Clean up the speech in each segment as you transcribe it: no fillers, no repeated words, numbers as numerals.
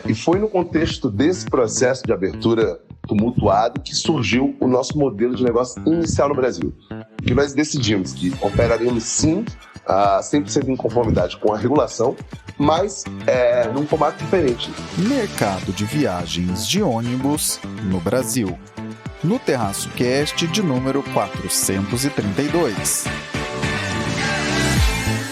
E foi no contexto desse processo de abertura tumultuado que surgiu o nosso modelo de negócio inicial no Brasil. Que nós decidimos que operaríamos sim, 100% em conformidade com a regulação, mas num formato diferente. Mercado de viagens de ônibus no Brasil. No Terraço Cast de número 432.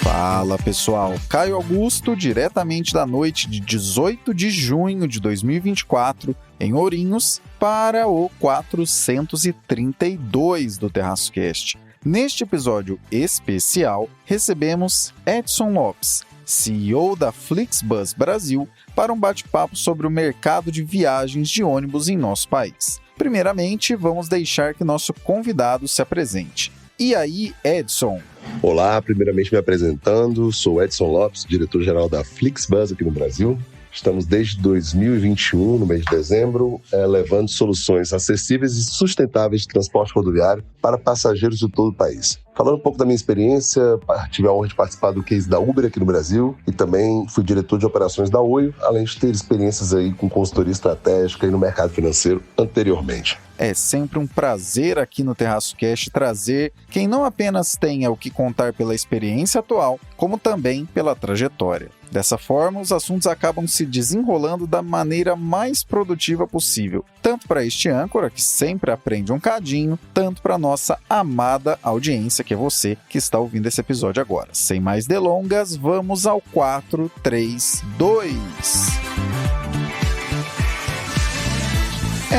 Fala pessoal, Caio Augusto, diretamente da noite de 18 de junho de 2024, em Ourinhos, para o 432 do Terraço Cast. Neste episódio especial, recebemos Edson Lopes, CEO da Flixbus Brasil, para um bate-papo sobre o mercado de viagens de ônibus em nosso país. Primeiramente, vamos deixar que nosso convidado se apresente. E aí, Edson? Olá, primeiramente me apresentando, sou Edson Lopes, diretor-geral da Flixbus aqui no Brasil. Estamos desde 2021, no mês de dezembro, levando soluções acessíveis e sustentáveis de transporte rodoviário para passageiros de todo o país. Falando um pouco da minha experiência, tive a honra de participar do case da Uber aqui no Brasil e também fui diretor de operações da Oi, além de ter experiências aí com consultoria estratégica e no mercado financeiro anteriormente. É sempre um prazer aqui no Terraço Cast trazer quem não apenas tenha o que contar pela experiência atual, como também pela trajetória. Dessa forma, os assuntos acabam se desenrolando da maneira mais produtiva possível, tanto para este âncora, que sempre aprende um cadinho, tanto para nossa amada audiência, que é você que está ouvindo esse episódio agora. Sem mais delongas, vamos ao 432.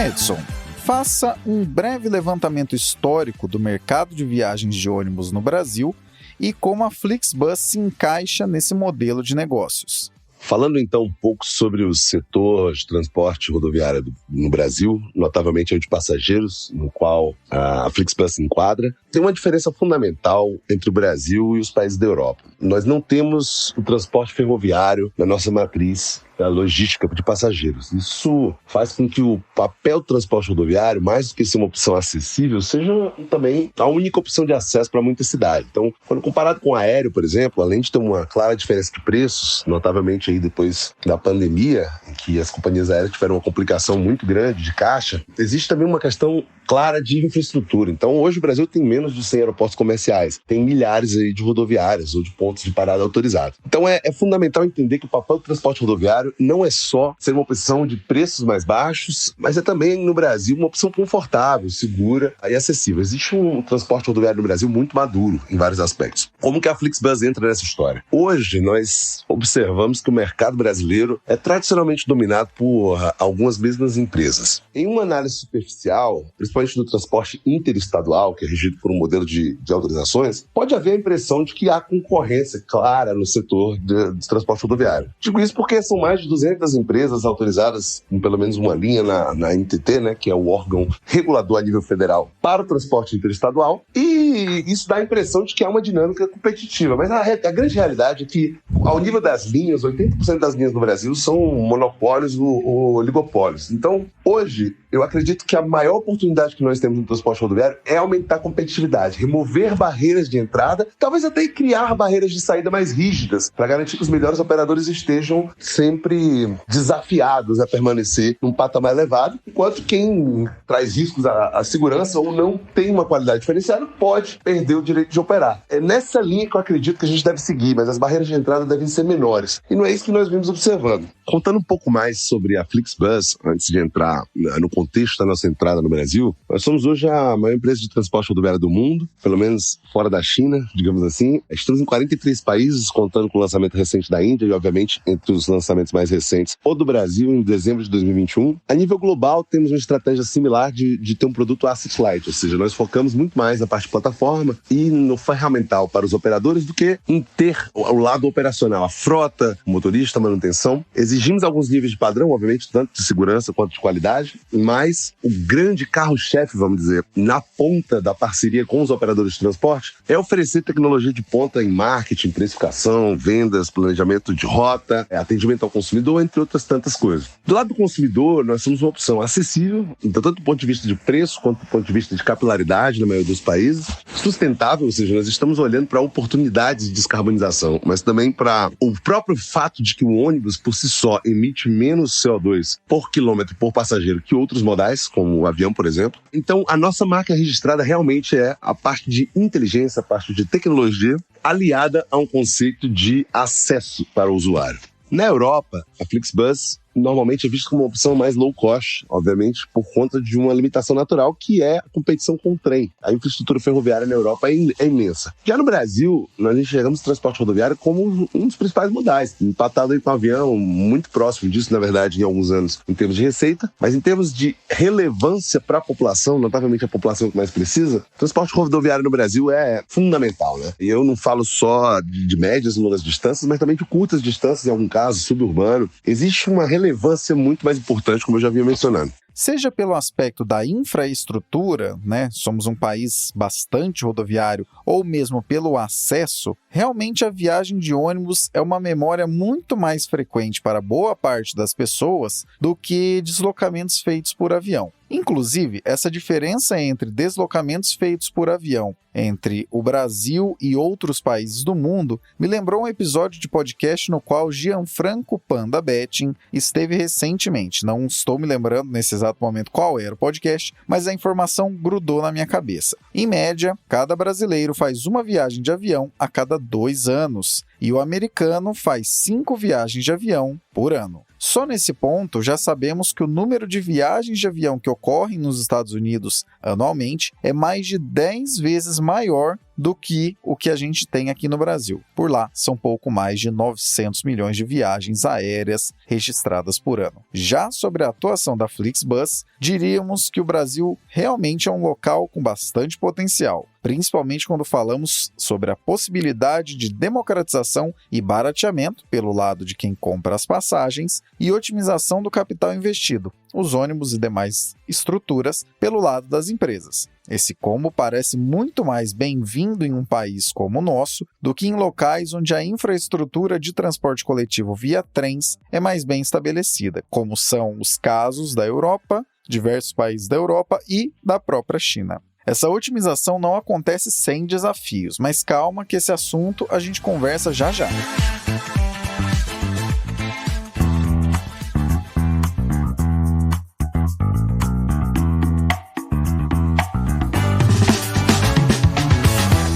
Edson, faça um breve levantamento histórico do mercado de viagens de ônibus no Brasil e como a Flixbus se encaixa nesse modelo de negócios. Falando então um pouco sobre o setor de transporte rodoviário no Brasil, notavelmente de passageiros, no qual a Flixbus se enquadra, tem uma diferença fundamental entre o Brasil e os países da Europa. Nós não temos o transporte ferroviário na nossa matriz da logística de passageiros. Isso faz com que o papel do transporte rodoviário, mais do que ser uma opção acessível, seja também a única opção de acesso para muita cidade. Então, quando comparado com o aéreo, por exemplo, além de ter uma clara diferença de preços, notavelmente aí depois da pandemia, em que as companhias aéreas tiveram uma complicação muito grande de caixa, existe também uma questão clara de infraestrutura. Então, hoje o Brasil tem menos de 100 aeroportos comerciais, tem milhares aí de rodoviárias ou de pontos de parada autorizados. Então, é fundamental entender que o papel do transporte rodoviário não é só ser uma opção de preços mais baixos, mas é também, no Brasil, uma opção confortável, segura e acessível. Existe um transporte rodoviário no Brasil muito maduro em vários aspectos. Como que a Flixbus entra nessa história? Hoje, nós observamos que o mercado brasileiro é tradicionalmente dominado por algumas mesmas empresas. Em uma análise superficial, principalmente do transporte interestadual, que é regido por um modelo de autorizações, pode haver a impressão de que há concorrência clara no setor de transporte rodoviário. Digo isso porque são mais de 200 empresas autorizadas com pelo menos uma linha na NTT, né, que é o órgão regulador a nível federal para o transporte interestadual, e isso dá a impressão de que há uma dinâmica competitiva. Mas a grande realidade é que, ao nível das linhas, 80% das linhas no Brasil são monopólios ou oligopólios. Então, hoje, eu acredito que a maior oportunidade que nós temos no transporte rodoviário é aumentar a competitividade, remover barreiras de entrada, talvez até criar barreiras de saída mais rígidas, para garantir que os melhores operadores estejam sempre desafiados a permanecer num patamar elevado, enquanto quem traz riscos à segurança ou não tem uma qualidade diferenciada pode perder o direito de operar. É nessa linha que eu acredito que a gente deve seguir, mas as barreiras de entrada devem ser menores. E não é isso que nós vimos observando. Contando um pouco mais sobre a Flixbus, antes de entrar no contexto da nossa entrada no Brasil, nós somos hoje a maior empresa de transporte rodoviário do mundo, pelo menos fora da China, digamos assim. Estamos em 43 países, contando com o lançamento recente da Índia e, obviamente, entre os lançamentos mais recentes, ou do Brasil, em dezembro de 2021. A nível global, temos uma estratégia similar de ter um produto asset light, ou seja, nós focamos muito mais na parte de plataforma e no ferramental para os operadores do que em ter o lado operacional, a frota, o motorista, a manutenção. Exigimos alguns níveis de padrão, obviamente, tanto de segurança quanto de qualidade, mas mas o grande carro-chefe, vamos dizer, na ponta da parceria com os operadores de transporte é oferecer tecnologia de ponta em marketing, precificação, vendas, planejamento de rota, atendimento ao consumidor, entre outras tantas coisas. Do lado do consumidor, nós somos uma opção acessível, então, tanto do ponto de vista de preço quanto do ponto de vista de capilaridade na maioria dos países, sustentável, ou seja, nós estamos olhando para oportunidades de descarbonização, mas também para o próprio fato de que o ônibus, por si só, emite menos CO2 por quilômetro por passageiro que outros modais, como o avião, por exemplo. Então, a nossa marca registrada realmente é a parte de inteligência, a parte de tecnologia, aliada a um conceito de acesso para o usuário. Na Europa, a Flixbus normalmente é vista como uma opção mais low cost, obviamente, por conta de uma limitação natural, que é a competição com o trem. A infraestrutura ferroviária na Europa é imensa. Já no Brasil, nós enxergamos o transporte rodoviário como um dos principais modais, empatado aí com o avião, muito próximo disso, na verdade, em alguns anos, em termos de receita, mas em termos de relevância para a população, notavelmente a população que mais precisa, o transporte rodoviário no Brasil é fundamental, né? E eu não falo só de médias e longas distâncias, mas também de curtas distâncias, em algum caso, suburbano. Existe uma relevância muito mais importante, como eu já vinha mencionando. Seja pelo aspecto da infraestrutura, né? Somos um país bastante rodoviário, ou mesmo pelo acesso, realmente a viagem de ônibus é uma memória muito mais frequente para boa parte das pessoas do que deslocamentos feitos por avião. Inclusive, essa diferença entre deslocamentos feitos por avião entre o Brasil e outros países do mundo me lembrou um episódio de podcast no qual Gianfranco Panda Betting esteve recentemente. Não estou me lembrando nesse exato momento qual era o podcast, mas a informação grudou na minha cabeça. Em média, cada brasileiro faz uma viagem de avião a cada 2 anos e o americano faz 5 viagens de avião por ano. Só nesse ponto, já sabemos que o número de viagens de avião que ocorrem nos Estados Unidos anualmente é mais de 10 vezes maior do que o que a gente tem aqui no Brasil. Por lá, são pouco mais de 900 milhões de viagens aéreas registradas por ano. Já sobre a atuação da Flixbus, diríamos que o Brasil realmente é um local com bastante potencial, principalmente quando falamos sobre a possibilidade de democratização e barateamento pelo lado de quem compra as passagens e otimização do capital investido, os ônibus e demais estruturas, pelo lado das empresas. Esse combo parece muito mais bem-vindo em um país como o nosso do que em locais onde a infraestrutura de transporte coletivo via trens é mais bem estabelecida, como são os casos da Europa, diversos países da Europa e da própria China. Essa otimização não acontece sem desafios, mas calma que esse assunto a gente conversa já já.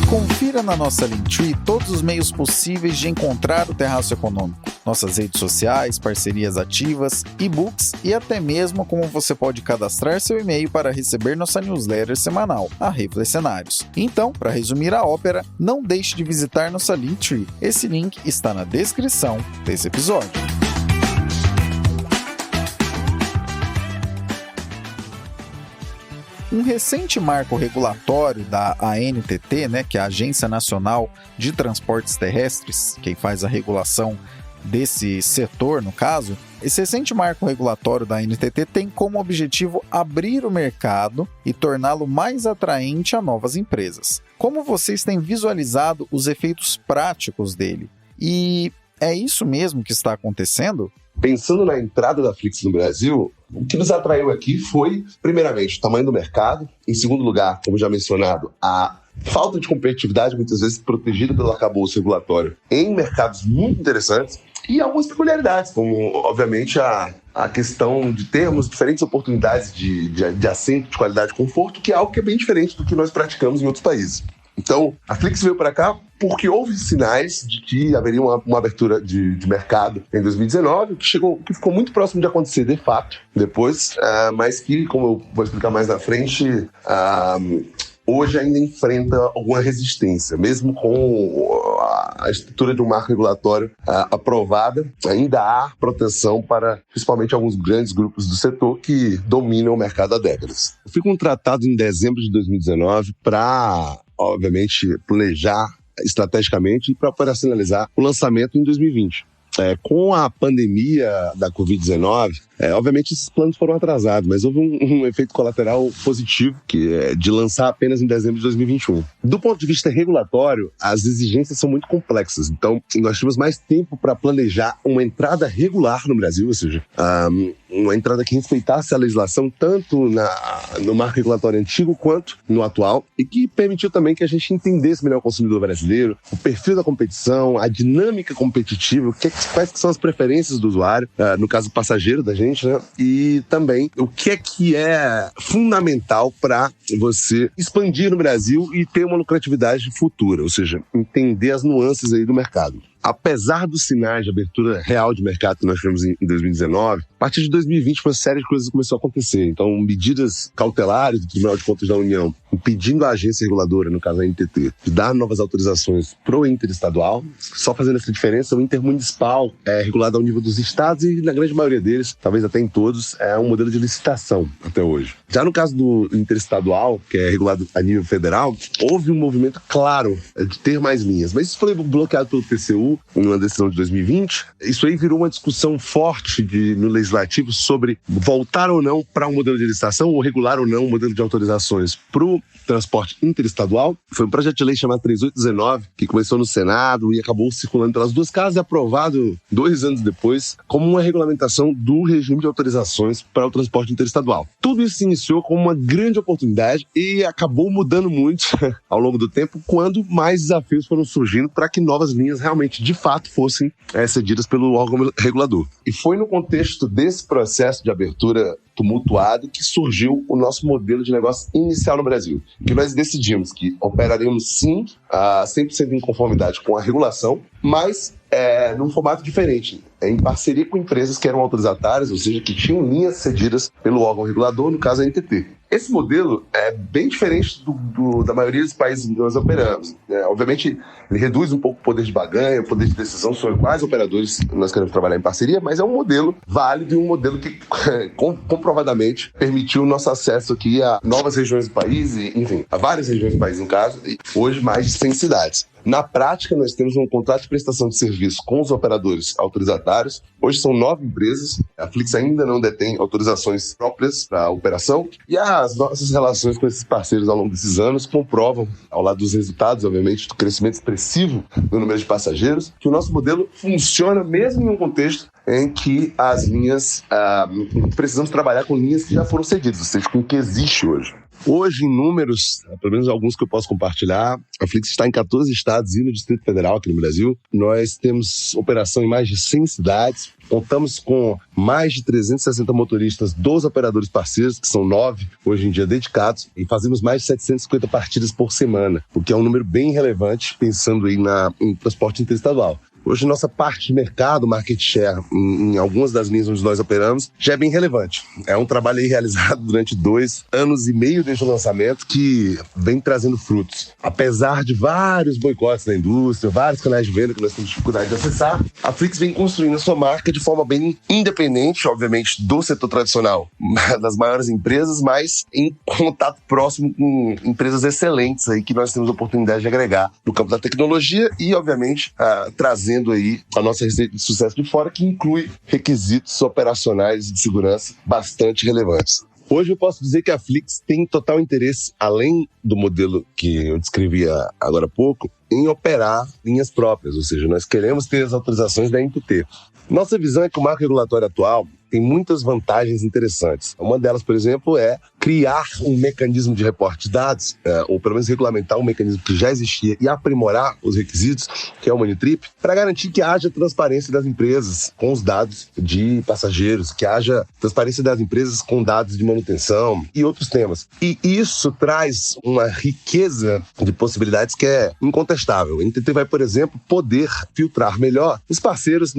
Confira na nossa Linktree todos os meios possíveis de encontrar o Terraço Econômico. Nossas redes sociais, parcerias ativas, e-books e até mesmo como você pode cadastrar seu e-mail para receber nossa newsletter semanal, a Reflexionários. Então, para resumir a ópera, não deixe de visitar nossa Linktree. Esse link está na descrição desse episódio. Um recente marco regulatório da ANTT, que é a Agência Nacional de Transportes Terrestres, quem faz a regulação desse setor, no caso, esse recente marco regulatório da ANTT tem como objetivo abrir o mercado e torná-lo mais atraente a novas empresas. Como vocês têm visualizado os efeitos práticos dele? E é isso mesmo que está acontecendo? Pensando na entrada da Flix no Brasil, o que nos atraiu aqui foi, primeiramente, o tamanho do mercado. Em segundo lugar, como já mencionado, a falta de competitividade, muitas vezes protegida pelo arcabouço regulatório, em mercados muito interessantes. E algumas peculiaridades, como, obviamente, a questão de termos diferentes oportunidades de assento, de qualidade e conforto, que é algo que é bem diferente do que nós praticamos em outros países. Então, a Flix veio para cá porque houve sinais de que haveria uma abertura de mercado em 2019, que ficou muito próximo de acontecer de fato depois, mas que, como eu vou explicar mais na frente, hoje ainda enfrenta alguma resistência, mesmo com a estrutura de um marco regulatório aprovada, ainda há proteção para, principalmente, alguns grandes grupos do setor que dominam o mercado há décadas. Eu fui contratado em dezembro de 2019 para, obviamente, planejar estrategicamente e para operacionalizar o lançamento em 2020. Com a pandemia da Covid-19, obviamente esses planos foram atrasados, mas houve um efeito colateral positivo, que é de lançar apenas em dezembro de 2021. Do ponto de vista regulatório, as exigências são muito complexas, então nós tivemos mais tempo para planejar uma entrada regular no Brasil, ou seja, uma entrada que respeitasse a legislação tanto no marco regulatório antigo quanto no atual, e que permitiu também que a gente entendesse melhor o consumidor brasileiro, o perfil da competição, a dinâmica competitiva, quais que são as preferências do usuário, no caso passageiro da gente, né? E também o que é fundamental para você expandir no Brasil e ter uma lucratividade futura, ou seja, entender as nuances aí do mercado. Apesar dos sinais de abertura real de mercado que nós tivemos em 2019, a partir de 2020 uma série de coisas começou a acontecer. Então, medidas cautelares do Tribunal de Contas da União, impedindo a agência reguladora, no caso a NTT, de dar novas autorizações pro interestadual. Só fazendo essa diferença, o intermunicipal é regulado ao nível dos estados e, na grande maioria deles, talvez até em todos, é um modelo de licitação até hoje. Já no caso do interestadual, que é regulado a nível federal, houve um movimento claro de ter mais linhas, mas isso foi bloqueado pelo TCU em uma decisão de 2020. Isso aí virou uma discussão forte no legislativo sobre voltar ou não para um modelo de licitação ou regular ou não um modelo de autorizações para o transporte interestadual. Foi um projeto de lei chamado 3819, que começou no Senado e acabou circulando pelas duas casas e aprovado 2 anos depois como uma regulamentação do regime de autorizações para o transporte interestadual. Tudo isso se iniciou como uma grande oportunidade e acabou mudando muito ao longo do tempo, quando mais desafios foram surgindo para que novas linhas realmente, de fato, fossem cedidas pelo órgão regulador. E foi no contexto desse processo de abertura tumultuado que surgiu o nosso modelo de negócio inicial no Brasil, que nós decidimos que operaríamos sim a 100% em conformidade com a regulação, mas num formato diferente, em parceria com empresas que eram autorizatárias, ou seja, que tinham linhas cedidas pelo órgão regulador, no caso a NTT. Esse modelo é bem diferente da maioria dos países que nós operamos. Obviamente, ele reduz um pouco o poder de barganha, o poder de decisão sobre quais operadores nós queremos trabalhar em parceria, mas é um modelo válido e um modelo que comprovadamente permitiu o nosso acesso aqui a novas regiões do país, enfim, a várias regiões do país, no caso, e hoje mais de 100 cidades. Na prática, nós temos um contrato de prestação de serviço com os operadores autorizatários. Hoje são 9 empresas. A Flix ainda não detém autorizações próprias para a operação. E as nossas relações com esses parceiros ao longo desses anos comprovam, ao lado dos resultados, obviamente, do crescimento expressivo do número de passageiros, que o nosso modelo funciona mesmo em um contexto em que as linhas, precisamos trabalhar com linhas que já foram cedidas, ou seja, com o que existe hoje. Hoje, em números, pelo menos alguns que eu posso compartilhar, a Flix está em 14 estados e no Distrito Federal, aqui no Brasil. Nós temos operação em mais de 100 cidades. Contamos com mais de 360 motoristas dos operadores parceiros, que são 9 hoje em dia dedicados, e fazemos mais de 750 partidas por semana, o que é um número bem relevante, pensando aí em transporte interestadual. Hoje, nossa parte de mercado, market share, em algumas das linhas onde nós operamos, já é bem relevante. É um trabalho aí realizado durante 2 anos e meio desde o lançamento que vem trazendo frutos. Apesar de vários boicotes da indústria, vários canais de venda que nós temos dificuldade de acessar, a Flix vem construindo a sua marca de forma bem independente, obviamente, do setor tradicional, das maiores empresas, mas em contato próximo com empresas excelentes aí que nós temos a oportunidade de agregar no campo da tecnologia e, obviamente, trazendo aí a nossa receita de sucesso de fora, que inclui requisitos operacionais e de segurança bastante relevantes. Hoje eu posso dizer que a Flix tem total interesse, além do modelo que eu descrevi agora há pouco, em operar linhas próprias, ou seja, nós queremos ter as autorizações da NTT. Nossa visão é que o marco regulatório atual tem muitas vantagens interessantes. Uma delas, por exemplo, é criar um mecanismo de reporte de dados, ou pelo menos regulamentar um mecanismo que já existia e aprimorar os requisitos, que é o Monitrip, para garantir que haja transparência das empresas com os dados de passageiros, que haja transparência das empresas com dados de manutenção e outros temas. E isso traz uma riqueza de possibilidades que é incontestável. A NTT vai, por exemplo, poder filtrar melhor os parceiros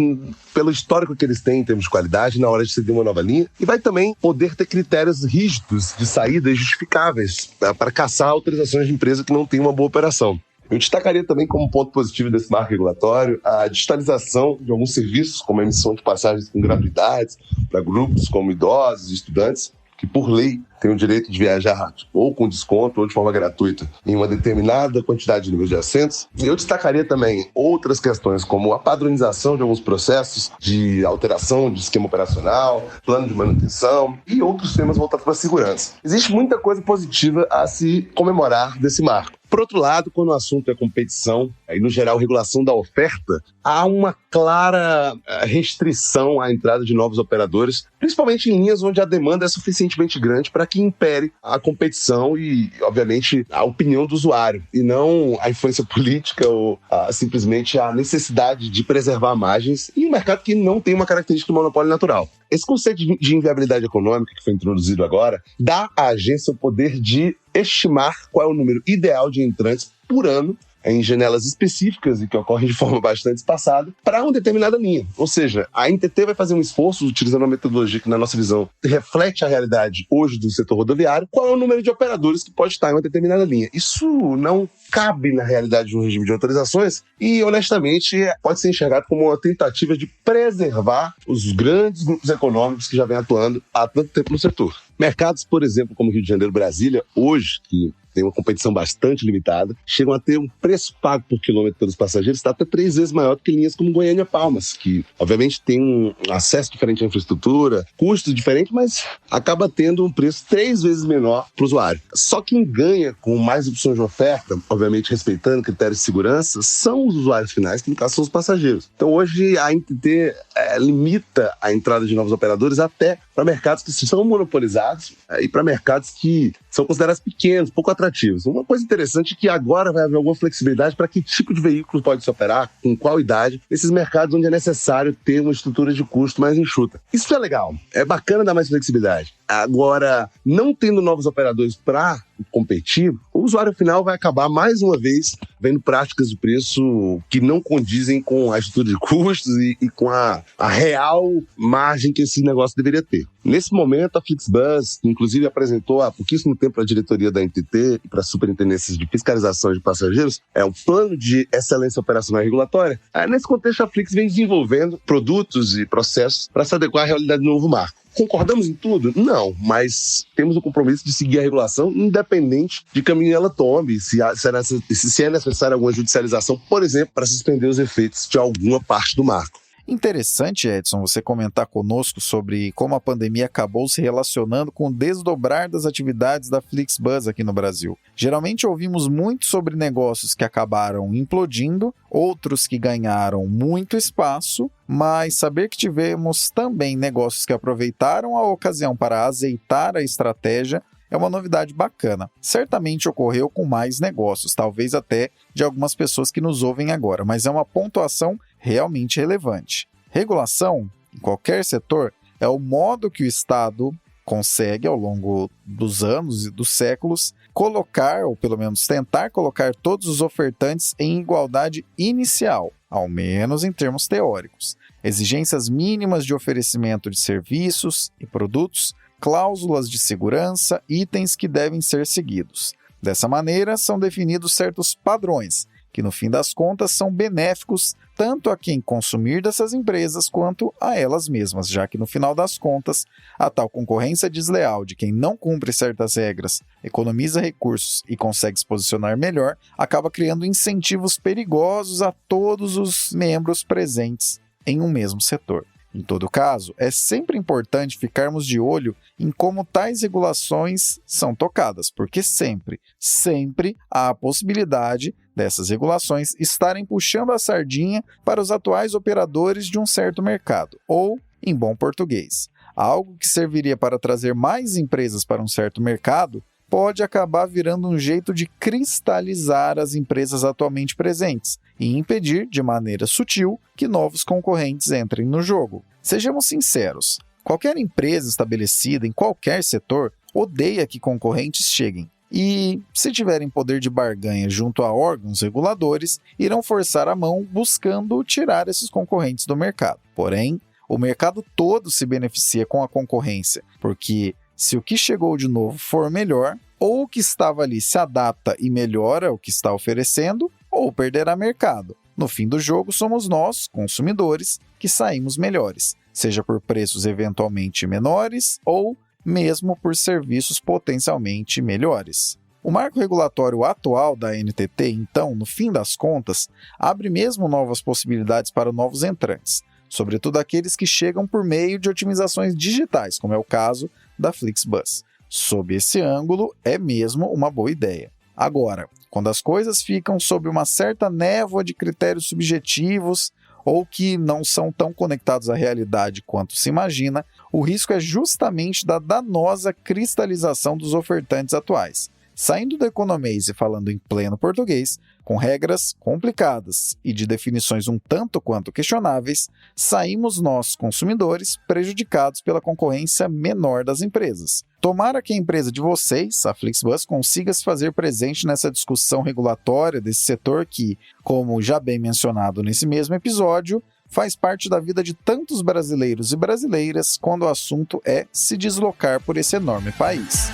pelo histórico que eles têm em termos de qualidade na hora de ceder uma nova linha, e vai também poder ter critérios rígidos de saída e justificáveis para caçar autorizações de empresa que não tem uma boa operação. Eu destacaria também como ponto positivo desse marco regulatório a digitalização de alguns serviços, como a emissão de passagens com gratuidades para grupos como idosos e estudantes, que por lei tem o direito de viajar ou com desconto ou de forma gratuita em uma determinada quantidade de número de assentos. Eu destacaria também outras questões, como a padronização de alguns processos de alteração de esquema operacional, plano de manutenção e outros temas voltados para a segurança. Existe muita coisa positiva a se comemorar desse marco. Por outro lado, quando o assunto é competição e, no geral, regulação da oferta, há uma clara restrição à entrada de novos operadores, principalmente em linhas onde a demanda é suficientemente grande para que impere a competição e, obviamente, a opinião do usuário, e não a influência política ou simplesmente a necessidade de preservar margens em um mercado que não tem uma característica de monopólio natural. Esse conceito de inviabilidade econômica que foi introduzido agora dá à agência o poder de estimar qual é o número ideal de entrantes por ano em janelas específicas e que ocorrem de forma bastante espaçada para uma determinada linha. Ou seja, a NTT vai fazer um esforço utilizando uma metodologia que, na nossa visão, reflete a realidade hoje do setor rodoviário, qual é o número de operadores que pode estar em uma determinada linha. Isso não cabe na realidade de um regime de autorizações e, honestamente, pode ser enxergado como uma tentativa de preservar os grandes grupos econômicos que já vêm atuando há tanto tempo no setor. Mercados, por exemplo, como Rio de Janeiro, Brasília, hoje, que tem uma competição bastante limitada, chegam a ter um preço pago por quilômetro pelos passageiros está até 3 vezes maior do que linhas como Goiânia e Palmas, que obviamente tem um acesso diferente à infraestrutura, custos diferentes, mas acaba tendo um preço 3 vezes menor para o usuário. Só quem ganha com mais opções de oferta, obviamente respeitando critérios de segurança, são os usuários finais, que no caso são os passageiros. Então hoje a NTT limita a entrada de novos operadores até para mercados que são monopolizados e para mercados que são considerados pequenos, pouco atrativos. Uma coisa interessante é que agora vai haver alguma flexibilidade para que tipo de veículo pode se operar, com qual idade, nesses mercados onde é necessário ter uma estrutura de custo mais enxuta. Isso é legal, é bacana dar mais flexibilidade. Agora, não tendo novos operadores para competir, o usuário final vai acabar, mais uma vez, vendo práticas de preço que não condizem com a estrutura de custos e com a real margem que esse negócio deveria ter. Nesse momento, a Flixbus, que inclusive apresentou há pouquíssimo tempo para a diretoria da NTT e para as superintendências de fiscalização de passageiros, um plano de excelência operacional e regulatória. Nesse contexto, a Flix vem desenvolvendo produtos e processos para se adequar à realidade do novo marco. Concordamos em tudo? Não, mas temos o compromisso de seguir a regulação independente de caminho ela tome, se é necessária alguma judicialização, por exemplo, para suspender os efeitos de alguma parte do marco. Interessante, Edson, você comentar conosco sobre como a pandemia acabou se relacionando com o desdobrar das atividades da Flixbus aqui no Brasil. Geralmente ouvimos muito sobre negócios que acabaram implodindo, outros que ganharam muito espaço, mas saber que tivemos também negócios que aproveitaram a ocasião para azeitar a estratégia é uma novidade bacana. Certamente ocorreu com mais negócios, talvez até de algumas pessoas que nos ouvem agora, mas é uma pontuação realmente relevante. Regulação, em qualquer setor, é o modo que o Estado consegue, ao longo dos anos e dos séculos, colocar, ou pelo menos tentar colocar todos os ofertantes em igualdade inicial, ao menos em termos teóricos. Exigências mínimas de oferecimento de serviços e produtos, cláusulas de segurança, itens que devem ser seguidos. Dessa maneira, são definidos certos padrões, que no fim das contas são benéficos tanto a quem consumir dessas empresas quanto a elas mesmas, já que no final das contas, a tal concorrência desleal de quem não cumpre certas regras, economiza recursos e consegue se posicionar melhor, acaba criando incentivos perigosos a todos os membros presentes em um mesmo setor. Em todo caso, é sempre importante ficarmos de olho em como tais regulações são tocadas, porque sempre há a possibilidade dessas regulações estarem puxando a sardinha para os atuais operadores de um certo mercado, ou, em bom português, algo que serviria para trazer mais empresas para um certo mercado pode acabar virando um jeito de cristalizar as empresas atualmente presentes e impedir, de maneira sutil, que novos concorrentes entrem no jogo. Sejamos sinceros, qualquer empresa estabelecida em qualquer setor odeia que concorrentes cheguem. E, se tiverem poder de barganha junto a órgãos reguladores, irão forçar a mão buscando tirar esses concorrentes do mercado. Porém, o mercado todo se beneficia com a concorrência, porque se o que chegou de novo for melhor, ou o que estava ali se adapta e melhora o que está oferecendo, ou perderá mercado. No fim do jogo, somos nós, consumidores, que saímos melhores, seja por preços eventualmente menores ou mesmo por serviços potencialmente melhores. O marco regulatório atual da NTT, então, no fim das contas, abre mesmo novas possibilidades para novos entrantes, sobretudo aqueles que chegam por meio de otimizações digitais, como é o caso da Flixbus. Sob esse ângulo, é mesmo uma boa ideia. Agora, quando as coisas ficam sob uma certa névoa de critérios subjetivos ou que não são tão conectados à realidade quanto se imagina, o risco é justamente da danosa cristalização dos ofertantes atuais. Saindo do economês e falando em pleno português, com regras complicadas e de definições um tanto quanto questionáveis, saímos nós, consumidores, prejudicados pela concorrência menor das empresas. Tomara que a empresa de vocês, a Flixbus, consiga se fazer presente nessa discussão regulatória desse setor que, como já bem mencionado nesse mesmo episódio, faz parte da vida de tantos brasileiros e brasileiras quando o assunto é se deslocar por esse enorme país.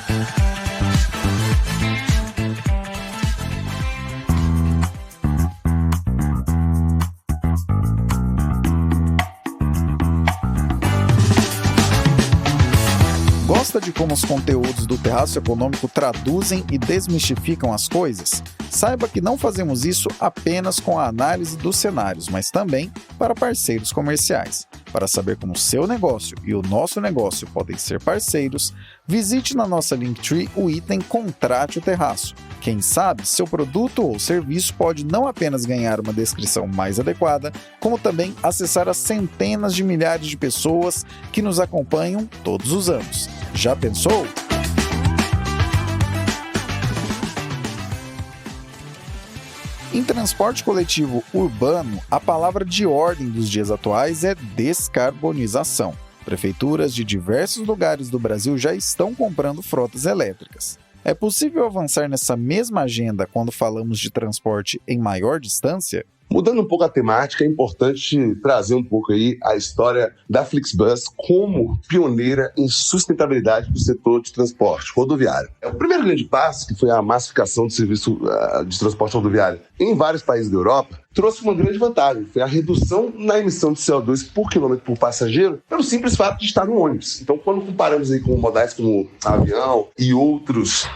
Gosta de como os conteúdos do Terraço Econômico traduzem e desmistificam as coisas? Saiba que não fazemos isso apenas com a análise dos cenários, mas também para parceiros comerciais. Para saber como o seu negócio e o nosso negócio podem ser parceiros, visite na nossa Linktree o item Contrate o Terraço. Quem sabe, seu produto ou serviço pode não apenas ganhar uma descrição mais adequada, como também acessar as centenas de milhares de pessoas que nos acompanham todos os anos. Já pensou? Em transporte coletivo urbano, a palavra de ordem dos dias atuais é descarbonização. Prefeituras de diversos lugares do Brasil já estão comprando frotas elétricas. É possível avançar nessa mesma agenda quando falamos de transporte em maior distância? Mudando um pouco a temática, é importante trazer um pouco aí a história da Flixbus como pioneira em sustentabilidade do setor de transporte rodoviário. O primeiro grande passo, que foi a massificação do serviço de transporte rodoviário em vários países da Europa, trouxe uma grande vantagem, foi a redução na emissão de CO2 por quilômetro por passageiro, pelo simples fato de estar no ônibus. Então, quando comparamos aí com modais como avião e outros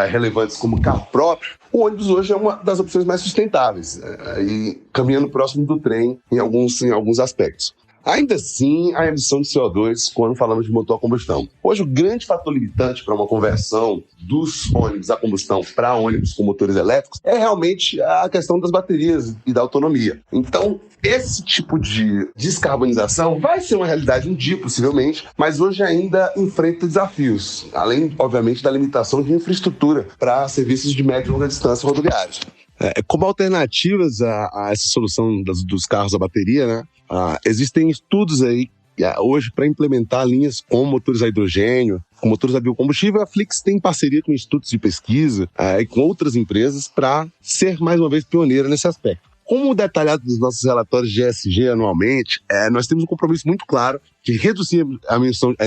relevantes como carro próprio, o ônibus hoje é uma das opções mais sustentáveis e caminhando próximo do trem em alguns aspectos. Ainda assim, a emissão de CO2 quando falamos de motor a combustão. Hoje, o grande fator limitante para uma conversão dos ônibus a combustão para ônibus com motores elétricos é realmente a questão das baterias e da autonomia. Então, esse tipo de descarbonização vai ser uma realidade um dia, possivelmente, mas hoje ainda enfrenta desafios, além, obviamente, da limitação de infraestrutura para serviços de média e longa distância rodoviários. Como alternativas a essa solução dos carros a bateria, né? Existem estudos aí hoje para implementar linhas com motores a hidrogênio, com motores a biocombustível. A Flix tem parceria com institutos de pesquisa e com outras empresas para ser, mais uma vez, pioneira nesse aspecto. Como detalhado nos nossos relatórios de ESG anualmente, nós temos um compromisso muito claro de reduzir a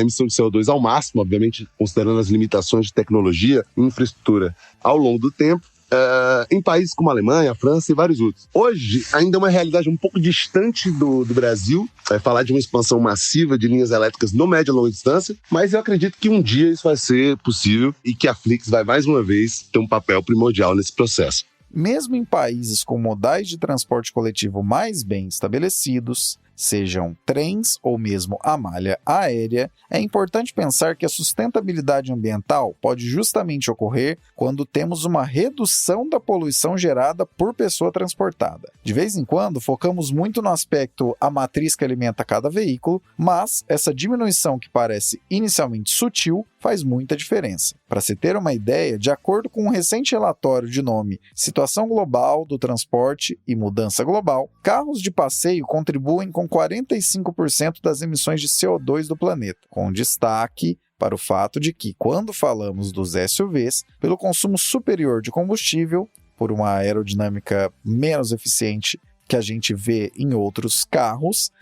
emissão de CO2 ao máximo, obviamente considerando as limitações de tecnologia e infraestrutura ao longo do tempo, em países como a Alemanha, a França e vários outros. Hoje, ainda é uma realidade um pouco distante do Brasil, falar de uma expansão massiva de linhas elétricas no médio e longa distância, mas eu acredito que um dia isso vai ser possível e que a Flix vai, mais uma vez, ter um papel primordial nesse processo. Mesmo em países com modais de transporte coletivo mais bem estabelecidos, sejam trens ou mesmo a malha aérea, é importante pensar que a sustentabilidade ambiental pode justamente ocorrer quando temos uma redução da poluição gerada por pessoa transportada. De vez em quando, focamos muito no aspecto a matriz que alimenta cada veículo, mas essa diminuição que parece inicialmente sutil faz muita diferença. Para se ter uma ideia, de acordo com um recente relatório de nome Situação Global do Transporte e Mudança Global, carros de passeio contribuem com 45% das emissões de CO2 do planeta, com destaque para o fato de que, quando falamos dos SUVs, pelo consumo superior de combustível, por uma aerodinâmica menos eficiente que a gente vê em outros carros,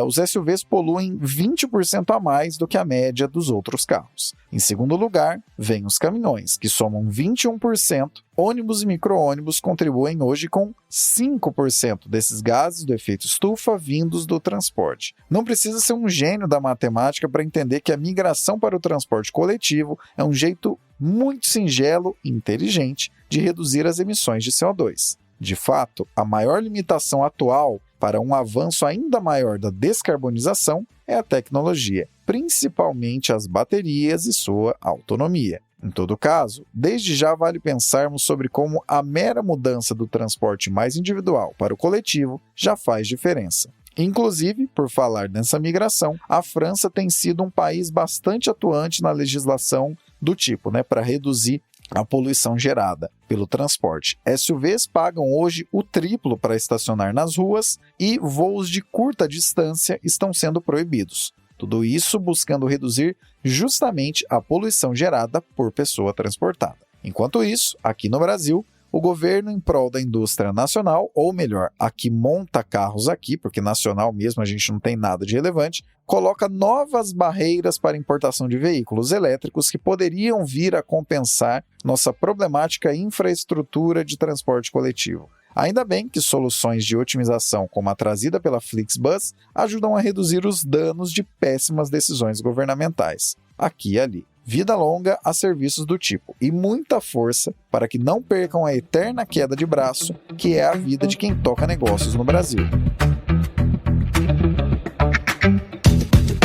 os SUVs poluem 20% a mais do que a média dos outros carros. Em segundo lugar, vem os caminhões, que somam 21%. Ônibus e micro-ônibus contribuem hoje com 5% desses gases do efeito estufa vindos do transporte. Não precisa ser um gênio da matemática para entender que a migração para o transporte coletivo é um jeito muito singelo e inteligente de reduzir as emissões de CO2. De fato, a maior limitação atual para um avanço ainda maior da descarbonização é a tecnologia, principalmente as baterias e sua autonomia. Em todo caso, desde já vale pensarmos sobre como a mera mudança do transporte mais individual para o coletivo já faz diferença. Inclusive, por falar nessa migração, a França tem sido um país bastante atuante na legislação do tipo, para reduzir a poluição gerada pelo transporte. SUVs pagam hoje o triplo para estacionar nas ruas e voos de curta distância estão sendo proibidos. Tudo isso buscando reduzir justamente a poluição gerada por pessoa transportada. Enquanto isso, aqui no Brasil, o governo, em prol da indústria nacional, ou melhor, a que monta carros aqui, porque nacional mesmo a gente não tem nada de relevante, coloca novas barreiras para a importação de veículos elétricos que poderiam vir a compensar nossa problemática infraestrutura de transporte coletivo. Ainda bem que soluções de otimização como a trazida pela Flixbus ajudam a reduzir os danos de péssimas decisões governamentais, aqui e ali. Vida longa a serviços do tipo e muita força para que não percam a eterna queda de braço que é a vida de quem toca negócios no Brasil.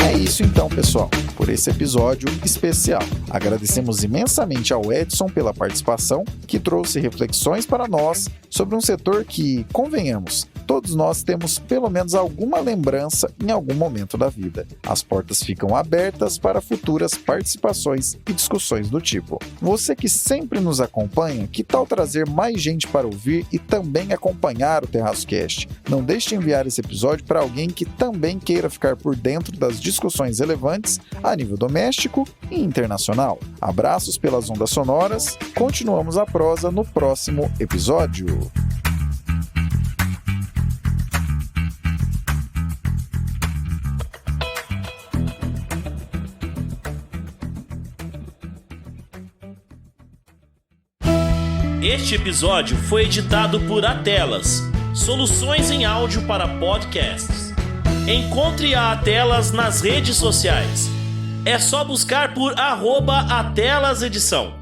É isso então, pessoal, por esse episódio especial. Agradecemos imensamente ao Edson pela participação, que trouxe reflexões para nós sobre um setor que, convenhamos, todos nós temos pelo menos alguma lembrança em algum momento da vida. As portas ficam abertas para futuras participações e discussões do tipo. Você que sempre nos acompanha, que tal trazer mais gente para ouvir e também acompanhar o TerraçoCast? Não deixe de enviar esse episódio para alguém que também queira ficar por dentro das discussões relevantes a nível doméstico e internacional. Abraços pelas ondas sonoras, continuamos a prosa no próximo episódio. Este episódio foi editado por Atelas, soluções em áudio para podcasts. Encontre a Atelas nas redes sociais. É só buscar por @AtelasEdição.